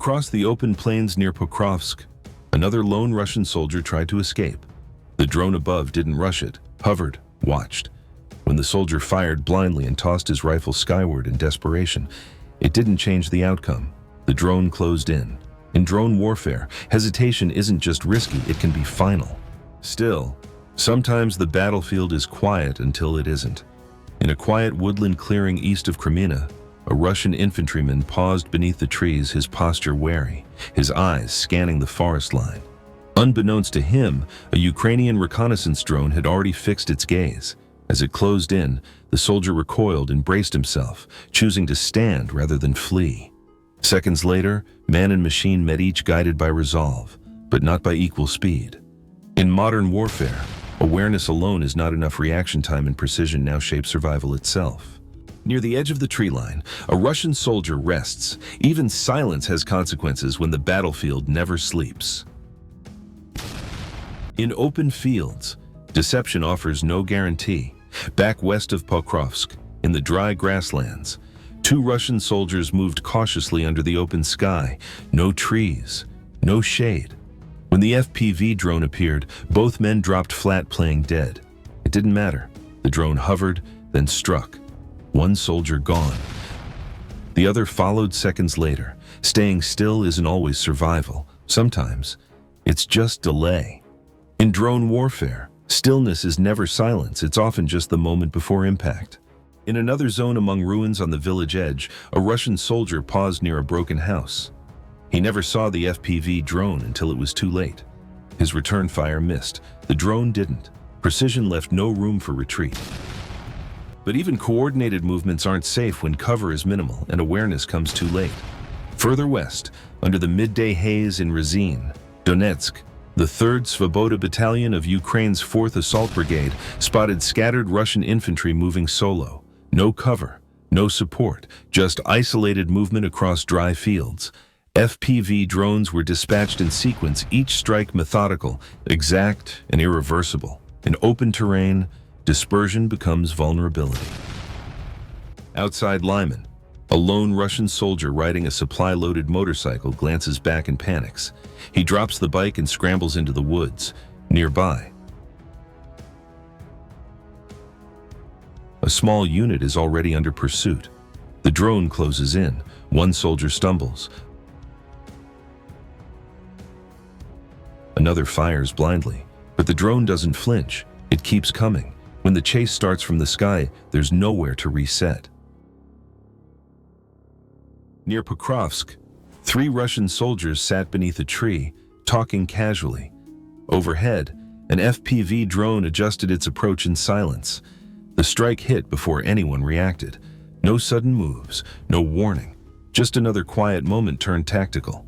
Across the open plains near Pokrovsk, another lone Russian soldier tried to escape. The drone above didn't rush it, hovered, watched. When the soldier fired blindly and tossed his rifle skyward in desperation, it didn't change the outcome. The drone closed in. In drone warfare, hesitation isn't just risky, it can be final. Still, sometimes the battlefield is quiet until it isn't. In a quiet woodland clearing east of Kreminna, a Russian infantryman paused beneath the trees, his posture wary, his eyes scanning the forest line. Unbeknownst to him, a Ukrainian reconnaissance drone had already fixed its gaze. As it closed in, the soldier recoiled and braced himself, choosing to stand rather than flee. Seconds later, man and machine met, each guided by resolve, but not by equal speed. In modern warfare, awareness alone is not enough. Reaction time and precision now shape survival itself. Near the edge of the tree line, a Russian soldier rests. Even silence has consequences when the battlefield never sleeps. In open fields, deception offers no guarantee. Back west of Pokrovsk, in the dry grasslands, two Russian soldiers moved cautiously under the open sky. No trees, no shade. When the FPV drone appeared, both men dropped flat, playing dead. It didn't matter. The drone hovered, then struck. One soldier gone. The other followed seconds later. Staying still isn't always survival. Sometimes, it's just delay. In drone warfare, stillness is never silence. It's often just the moment before impact. In another zone among ruins on the village edge, a Russian soldier paused near a broken house. He never saw the FPV drone until it was too late. His return fire missed. The drone didn't. Precision left no room for retreat. But even coordinated movements aren't safe when cover is minimal and awareness comes too late. Further west, under the midday haze in Rezin, Donetsk, the 3rd Svoboda Battalion of Ukraine's 4th Assault Brigade spotted scattered Russian infantry moving solo. No cover, no support, just isolated movement across dry fields. FPV drones were dispatched in sequence, each strike methodical, exact, and irreversible. In open terrain, dispersion becomes vulnerability. Outside Lyman, a lone Russian soldier riding a supply-loaded motorcycle glances back and panics. He drops the bike and scrambles into the woods. Nearby, a small unit is already under pursuit. The drone closes in. One soldier stumbles. Another fires blindly, but the drone doesn't flinch. It keeps coming. When the chase starts from the sky, there's nowhere to reset. Near Pokrovsk, 3 Russian soldiers sat beneath a tree, talking casually. Overhead, an FPV drone adjusted its approach in silence. The strike hit before anyone reacted. No sudden moves, no warning. Just another quiet moment turned tactical.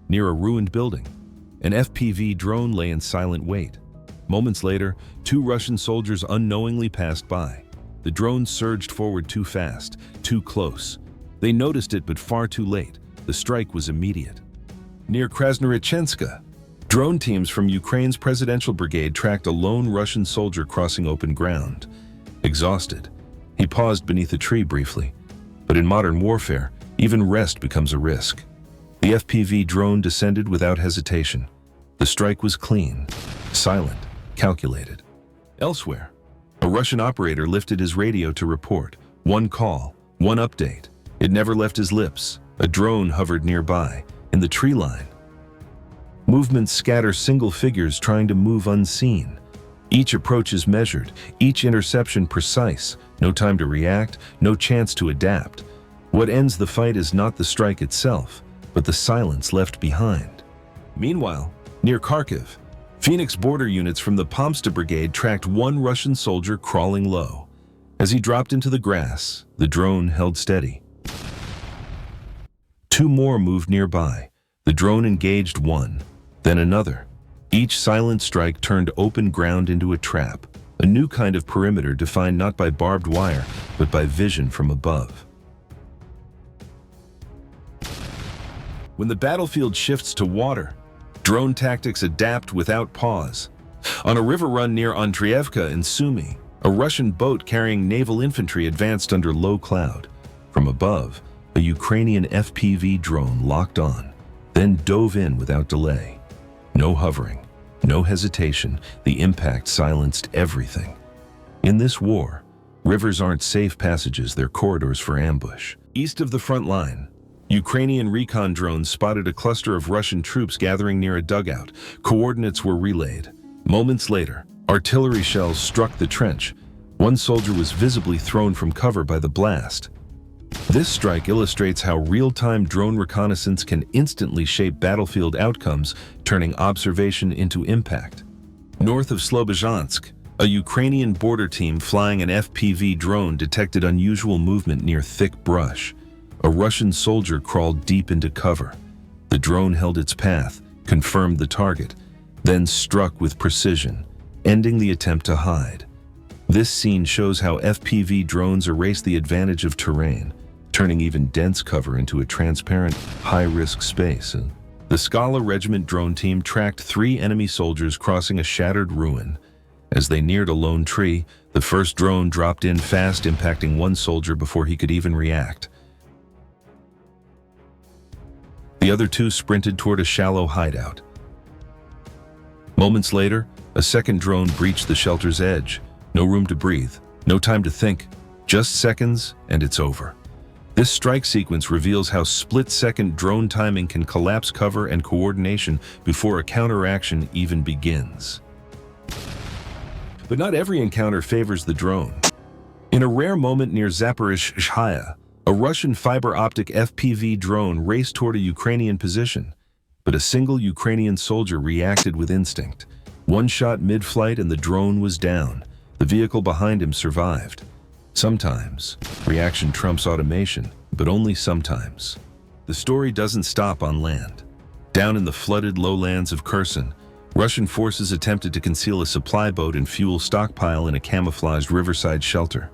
Near a ruined building, an FPV drone lay in silent wait. Moments later, 2 Russian soldiers unknowingly passed by. The drone surged forward too fast, too close. They noticed it, but far too late. The strike was immediate. Near Krasnoyarchenska, drone teams from Ukraine's presidential brigade tracked a lone Russian soldier crossing open ground. Exhausted, he paused beneath a tree briefly. But in modern warfare, even rest becomes a risk. The FPV drone descended without hesitation. The strike was clean, silent, calculated. Elsewhere, a Russian operator lifted his radio to report. One call, one update. It never left his lips. A drone hovered nearby, in the tree line. Movements scatter single figures trying to move unseen. Each approach is measured, each interception precise. No time to react, no chance to adapt. What ends the fight is not the strike itself, but the silence left behind. Meanwhile, near Kharkiv, Phoenix border units from the Pomsta Brigade tracked one Russian soldier crawling low. As he dropped into the grass, the drone held steady. 2 more moved nearby. The drone engaged one, then another. Each silent strike turned open ground into a trap, a new kind of perimeter defined not by barbed wire, but by vision from above. When the battlefield shifts to water, drone tactics adapt without pause. On a river run near Andreevka in Sumy, a Russian boat carrying naval infantry advanced under low cloud. From above, a Ukrainian FPV drone locked on, then dove in without delay. No hovering, no hesitation, the impact silenced everything. In this war, rivers aren't safe passages, they're corridors for ambush. East of the front line, Ukrainian recon drones spotted a cluster of Russian troops gathering near a dugout. Coordinates were relayed. Moments later, artillery shells struck the trench. One soldier was visibly thrown from cover by the blast. This strike illustrates how real-time drone reconnaissance can instantly shape battlefield outcomes, turning observation into impact. North of Slobozhansk, a Ukrainian border team flying an FPV drone detected unusual movement near thick brush. A Russian soldier crawled deep into cover. The drone held its path, confirmed the target, then struck with precision, ending the attempt to hide. This scene shows how FPV drones erase the advantage of terrain, turning even dense cover into a transparent, high-risk space. The Scala Regiment drone team tracked 3 enemy soldiers crossing a shattered ruin. As they neared a lone tree, the first drone dropped in fast, impacting one soldier before he could even react. The other 2 sprinted toward a shallow hideout. Moments later, a second drone breached the shelter's edge. No room to breathe, no time to think, just seconds and it's over. This strike sequence reveals how split-second drone timing can collapse cover and coordination before a counteraction even begins. But not every encounter favors the drone. In a rare moment near Zaporizhzhia, a Russian fiber-optic FPV drone raced toward a Ukrainian position, but a single Ukrainian soldier reacted with instinct. One shot mid-flight and the drone was down. The vehicle behind him survived. Sometimes, reaction trumps automation, but only sometimes. The story doesn't stop on land. Down in the flooded lowlands of Kherson, Russian forces attempted to conceal a supply boat and fuel stockpile in a camouflaged riverside shelter.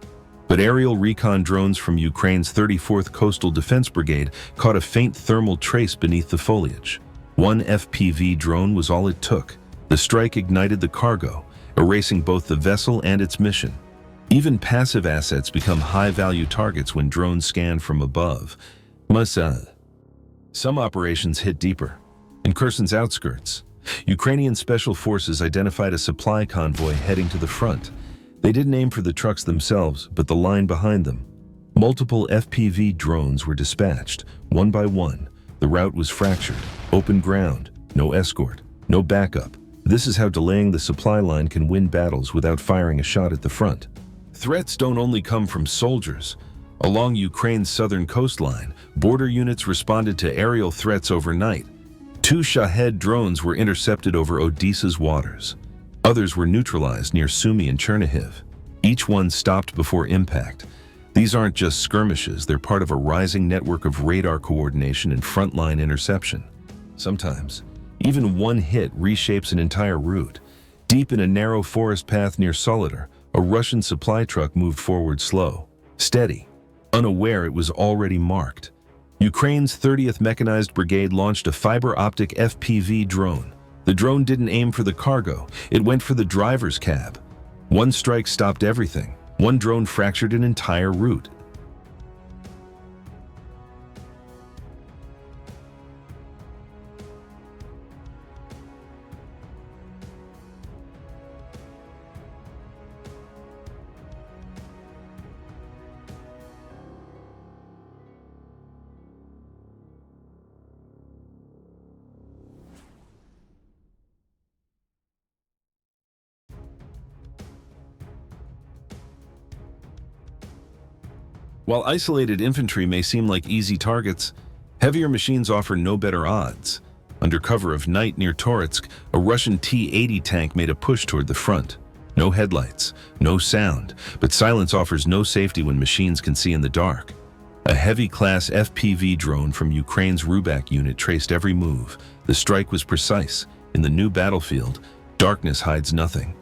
But aerial recon drones from Ukraine's 34th Coastal Defense Brigade caught a faint thermal trace beneath the foliage. One FPV drone was all it took. The strike ignited the cargo, erasing both the vessel and its mission. Even passive assets become high-value targets when drones scan from above. Some operations hit deeper. In Kherson's outskirts, Ukrainian special forces identified a supply convoy heading to the front. They didn't aim for the trucks themselves, but the line behind them. Multiple FPV drones were dispatched, one by one. The route was fractured, open ground, no escort, no backup. This is how delaying the supply line can win battles without firing a shot at the front. Threats don't only come from soldiers. Along Ukraine's southern coastline, border units responded to aerial threats overnight. 2 Shahed drones were intercepted over Odessa's waters. Others were neutralized near Sumy and Chernihiv. Each one stopped before impact. These aren't just skirmishes, they're part of a rising network of radar coordination and frontline interception. Sometimes, even one hit reshapes an entire route. Deep in a narrow forest path near Soledar, a Russian supply truck moved forward slow, steady, unaware it was already marked. Ukraine's 30th Mechanized Brigade launched a fiber-optic FPV drone. The drone didn't aim for the cargo, it went for the driver's cab. One strike stopped everything. One drone fractured an entire route. While isolated infantry may seem like easy targets, heavier machines offer no better odds. Under cover of night near Toretsk, a Russian T-80 tank made a push toward the front. No headlights, no sound, but silence offers no safety when machines can see in the dark. A heavy-class FPV drone from Ukraine's Rubak unit traced every move. The strike was precise. In the new battlefield, darkness hides nothing.